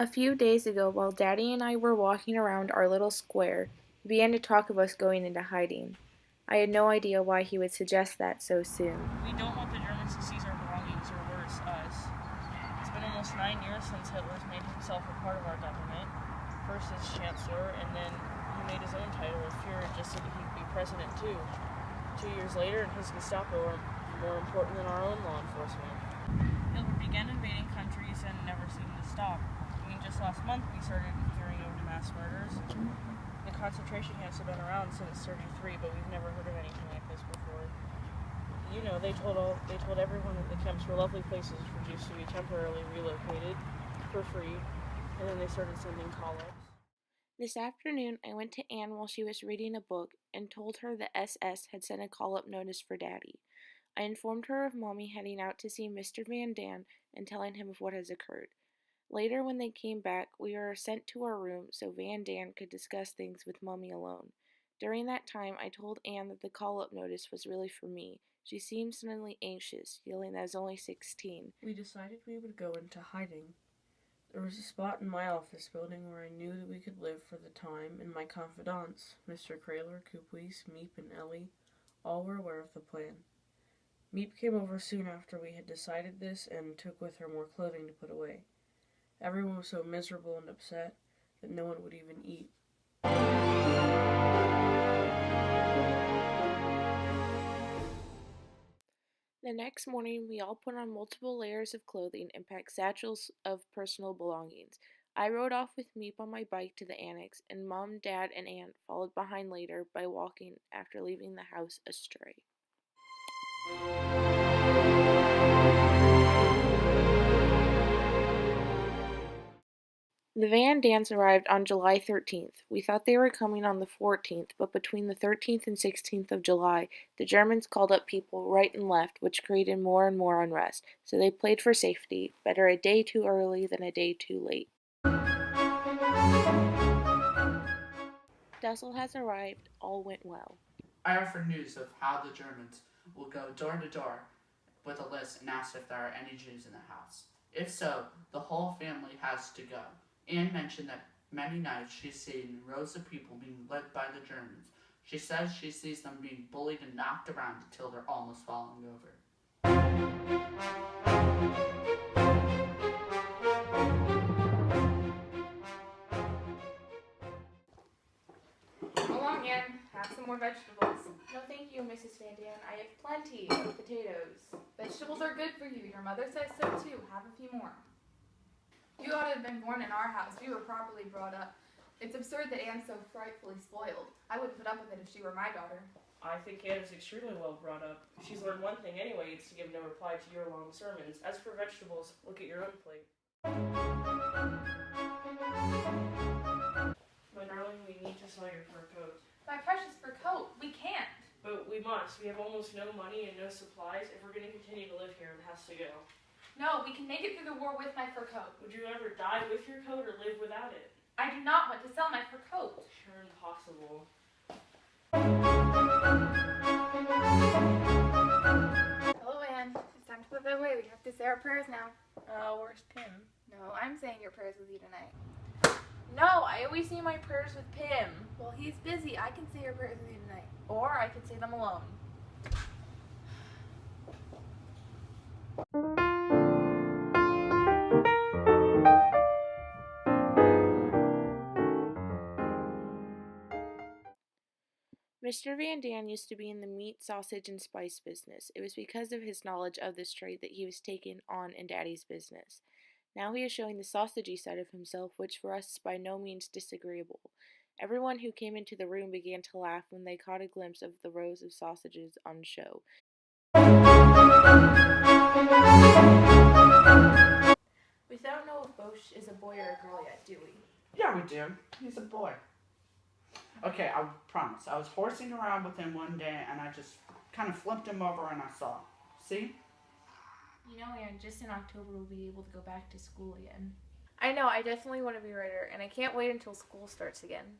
A few days ago, while Daddy and I were walking around our little square, he began to talk of us going into hiding. I had no idea why he would suggest that so soon. We don't want the Germans to seize our belongings, or worse, us. It's been almost 9 years since Hitler's made himself a part of our government, first as Chancellor, and then he made his own title of Führer just so that he could be president too. 2 years later, and his Gestapo are more important than our own law enforcement. Hitler began invading countries and never seemed to stop. I mean, just last month we started hearing of mass murders. The concentration camps have been around since '33, but we've never heard of anything like this before. You know, they told everyone that the camps were lovely places for Jews to be temporarily relocated for free, and then they started sending call-ups. This afternoon, I went to Anne while she was reading a book and told her the SS had sent a call-up notice for Daddy. I informed her of Mommy heading out to see Mr. Van Daan and telling him of what has occurred. Later, when they came back, we were sent to our room so Van Daan could discuss things with Mommy alone. During that time, I told Anne that the call-up notice was really for me. She seemed suddenly anxious, yelling that I was only 16. We decided we would go into hiding. There was a spot in my office building where I knew that we could live for the time, and my confidants, Mr. Krahler, Koopwees, Meep, and Ellie, all were aware of the plan. Meep came over soon after we had decided this and took with her more clothing to put away. Everyone was so miserable and upset that no one would even eat. The next morning, we all put on multiple layers of clothing and packed satchels of personal belongings. I rode off with Meep on my bike to the annex, and Mom, Dad, and Aunt followed behind later by walking after leaving the house astray. The Van Daans arrived on July 13th. We thought they were coming on the 14th, but between the 13th and 16th of July, the Germans called up people right and left, which created more and more unrest, so they played for safety. Better a day too early than a day too late. Dussel has arrived. All went well. I offered news of how the Germans will go door to door with a list and ask if there are any Jews in the house. If so, the whole family has to go. Anne mentioned that many nights she's seen rows of people being led by the Germans. She says she sees them being bullied and knocked around until they're almost falling over. Come along, Anne. Have some more vegetables. No, thank you, Mrs. Van Daan. I have plenty of potatoes. Vegetables are good for you. Your mother says so too. Have a few more. You ought to have been born in our house. You were properly brought up. It's absurd that Anne's so frightfully spoiled. I wouldn't put up with it if she were my daughter. I think Anne is extremely well brought up. She's learned one thing anyway, it's to give no reply to your long sermons. As for vegetables, look at your own plate. My darling, we need to sell your fur coat. My precious fur coat. We can't. But we must. We have almost no money and no supplies. If we're going to continue to live here, it has to go. No, we can make it through the war with my fur coat. Would you ever die with your coat or live without it? I do not want to sell my fur coat. Sure impossible. Hello, Anne. It's time to put that away. We have to say our prayers now. Where's Pim? No, I'm saying your prayers with you tonight. No, I always say my prayers with Pim. Well, he's busy. I can say your prayers with you tonight. Or I could say them alone. Mr. Van Daan used to be in the meat, sausage, and spice business. It was because of his knowledge of this trade that he was taken on in Daddy's business. Now he is showing the sausagey side of himself, which for us is by no means disagreeable. Everyone who came into the room began to laugh when they caught a glimpse of the rows of sausages on show. We don't know if Bosch is a boy or a girl yet, do we? Yeah, we do. He's a boy. Okay, I promise. I was horsing around with him one day and I just kind of flipped him over and I saw. See? You know, Aaron, just in October we'll be able to go back to school again. I know, I definitely want to be a writer, and I can't wait until school starts again.